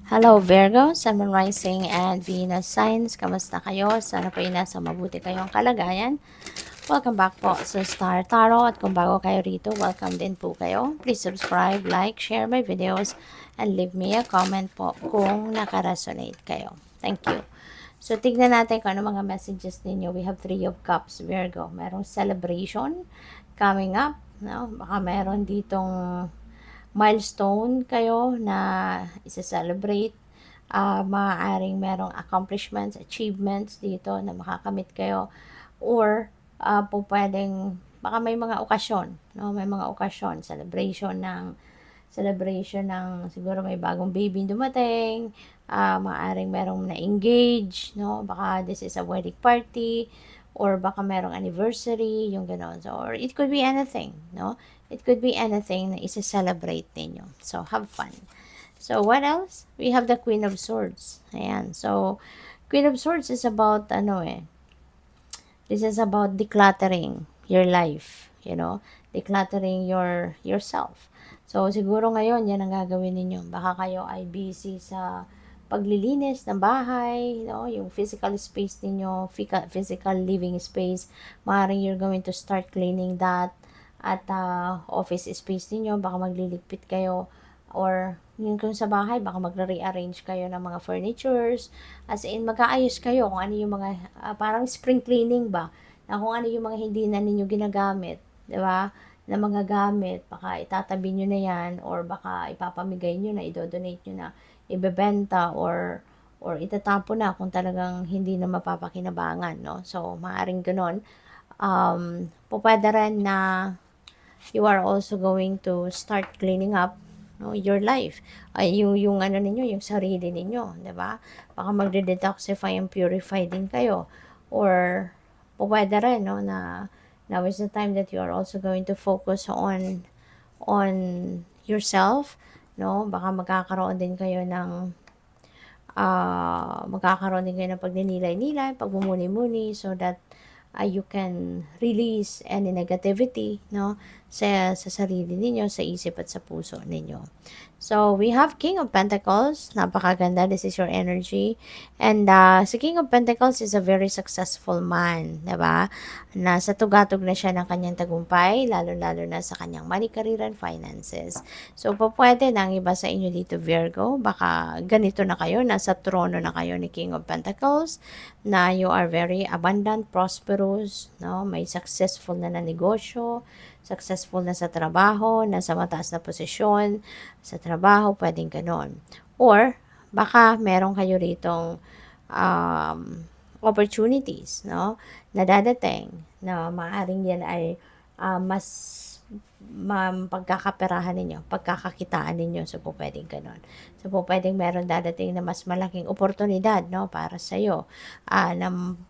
Hello Virgo, Sun, Moon, Rising, and Venus signs. Kamusta kayo? Sana po ay nasa mabuti kayong kalagayan. Welcome back po sa Star Tarot. At kung bago kayo rito, welcome din po kayo. Please subscribe, like, share my videos, and leave me a comment po kung nakaresonate kayo. Thank you. So, tignan natin kung ano mga messages ninyo. We have 3 of Cups, Virgo. Merong celebration coming up. No? Baka meron ditong milestone kayo na isa-celebrate. Maaaring merong accomplishments, achievements dito na makakamit kayo. Or, po pwedeng, baka may mga okasyon, no? May mga okasyon, celebration ng siguro may bagong baby dumating, maaaring merong na-engage, no? Baka this is a wedding party, or baka merong anniversary, yung gano'n. So, or it could be anything, no? It could be anything na isa-celebrate ninyo. So, have fun. So, what else? We have the Queen of Swords. Ayan. So, Queen of Swords is about, this is about decluttering your life, decluttering yourself. So, siguro ngayon, yan ang gagawin ninyo. Baka kayo ay busy sa paglilinis ng bahay, yung physical space ninyo, physical living space. Maaaring you're going to start cleaning that at office space ninyo. Baka magliligpit kayo, or yung kung sa bahay, baka magre-rearrange kayo ng mga furnitures. As in, mag-aayos kayo kung ano yung mga, parang spring cleaning ba? Na kung ano yung mga hindi na ninyo ginagamit, di ba? Na mga gamit, baka itatabi nyo na yan, or baka ipapamigay nyo na, idodonate nyo na, ibebenta, or itatapo na kung talagang hindi na mapapakinabangan, no? So, maaaring ganon. Pwede rin na you are also going to start cleaning up, no, your life. Yung ano ninyo, yung sarili ninyo, 'di ba? Baka magde-detoxify and purify din kayo. Or pwede rin, no, na now is the time that you are also going to focus on yourself, no? Baka magkakaroon din kayo ng pagninilay-nilay, pagmumuni-muni, so that you can release any negativity, no, sa sarili ninyo, sa isip at sa puso ninyo. So, we have King of Pentacles. Napakaganda. This is your energy. And si King of Pentacles is a very successful man. Diba? Nasa tugatog na siya ng kanyang tagumpay, lalo-lalo na sa kanyang money, career, and finances. So, pwede na ang iba sa inyo dito, Virgo. Baka ganito na kayo. Nasa trono na kayo ni King of Pentacles, na you are very abundant, prosperous, no? May successful na negosyo, successful na sa trabaho, nasa mataas na posisyon sa trabaho, pwedeng ganon. Or, baka meron kayo ritong opportunities, no, na dadating, na maaaring yan ay mas pagkakaperahan ninyo, pagkakakitaan ninyo. So, pwedeng ganon. So, pwedeng meron dadating na mas malaking oportunidad, no, para sa'yo,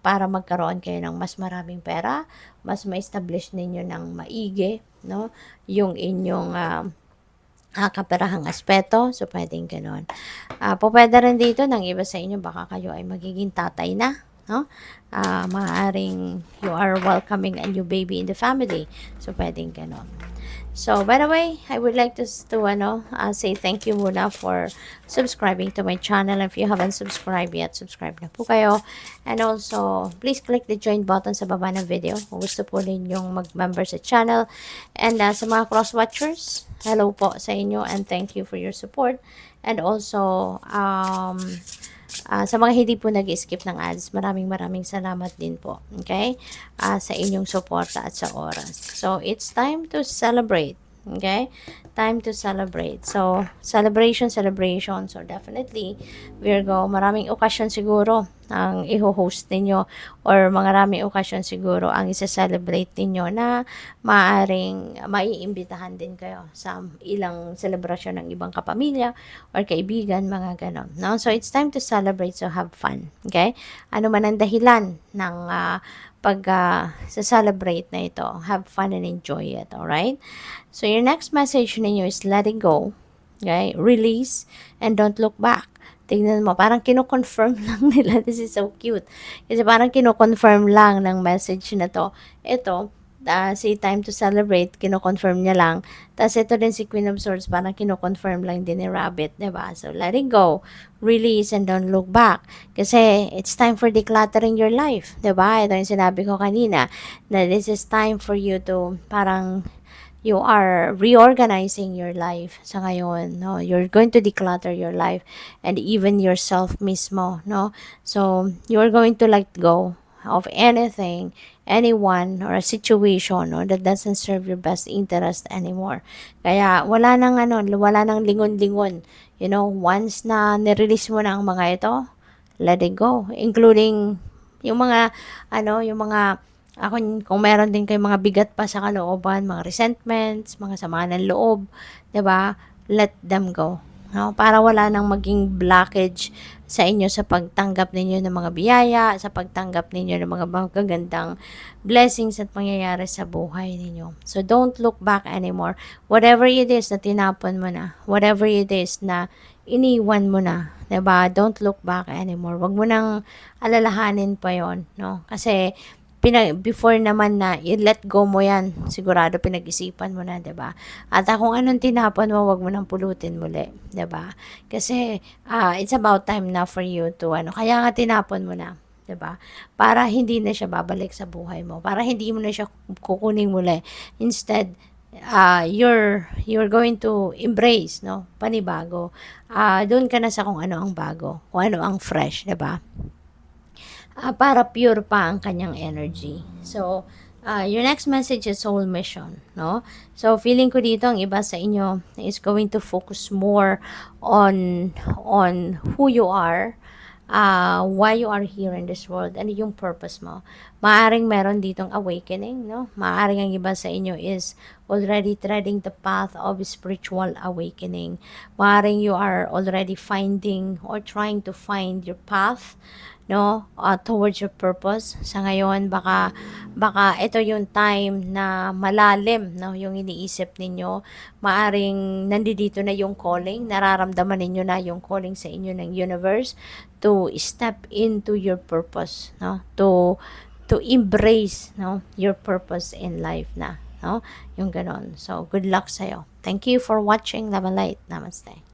para magkaroon kayo ng mas maraming pera, mas ma-establish ninyo ng maigi, no, yung inyong kaperahang aspeto. So, pwedeng ganon. Pwede rin dito ng iba sa inyo, baka kayo ay magiging tatay na, no? Maaaring you are welcoming a new baby in the family. So, pwedeng ganon. So, by the way, I would like to say thank you muna for subscribing to my channel. If you haven't subscribed yet, subscribe na po kayo. And also, please click the join button sa baba ng video kung gusto po ninyong mag-member sa channel. And sa mga cross-watchers, hello po sa inyo and thank you for your support. And also, sa mga hindi po nag-skip ng ads, maraming salamat din po, okay? Sa inyong suporta at sa oras. So, it's time to celebrate, okay? Time to celebrate. So, celebration. So, definitely, Virgo, maraming okasyon siguro ang i-host ninyo, or maraming okasyon siguro ang isa-celebrate ninyo na maaaring maiimbitahan din kayo sa ilang selebrasyon ng ibang kapamilya or kaibigan, mga ganon, no? So, it's time to celebrate, so have fun, okay? Ano man ang dahilan ng sa-celebrate na ito, have fun and enjoy it, alright? So, your next message ninyo is letting go, okay? Release, and don't look back. Tingnan mo, parang kino-confirm lang nila. This is so cute. Kasi parang kino-confirm lang ng message na to. Ito, si Time to Celebrate, kino-confirm niya lang. Tapos ito din si Queen of Swords, parang kino-confirm lang din ni Rabbit, 'di ba? So let it go, release, and don't look back. Kasi it's time for decluttering your life, 'di ba? Ito yung sinabi ko kanina, na this is time for you to parang you are reorganizing your life sa ngayon, no? You're going to declutter your life and even yourself mismo, no? So, you're going to let go of anything, anyone, or a situation, no, that doesn't serve your best interest anymore. Kaya, wala nang lingon-lingon. You know, once na nirelease mo na ang mga ito, let it go. Including yung mga, yung mga kung meron din kayong mga bigat pa sa kalooban, mga resentments, mga sama ng loob, 'di ba? Let them go. No? Para wala nang maging blockage sa inyo sa pagtanggap ninyo ng mga biyaya, sa pagtanggap ninyo ng mga magagandang blessings at pangyayari sa buhay ninyo. So don't look back anymore. Whatever it is na tinapon mo na, whatever it is na iniwan mo na, 'di ba? Don't look back anymore. Wag mo nang alalahanin pa 'yon, no? Kasi before naman na i-let go mo yan, sigurado pinag-isipan mo na, 'di ba? At kung anong tinapon mo, wag mo nang pulutin muli, 'di ba? Kasi it's about time na for you to kaya nga tinapon mo na, 'di ba? Para hindi na siya babalik sa buhay mo, para hindi mo na siya kukunin muli. Instead, you're going to embrace, no? Panibago. Doon ka na sa kung ano ang bago, kung ano ang fresh, 'di ba? Para pure pa ang kanyang energy. So, your next message is soul mission, no? So, feeling ko dito ang iba sa inyo is going to focus more on who you are, why you are here in this world, and yung purpose mo. Maaring meron ditong awakening, no? Maaring ang iba sa inyo is already treading the path of spiritual awakening. Maaring you are already finding or trying to find your path, no, towards your purpose. Sa ngayon, baka ito yung time na malalim, no, yung iniisip ninyo. Maaring nandito na yung calling, nararamdaman ninyo na yung calling sa inyo ng universe to step into your purpose, no, to embrace, no, your purpose in life na, no, yung ganon. So good luck sa'yo. Thank you for watching. Love and light. Namaste.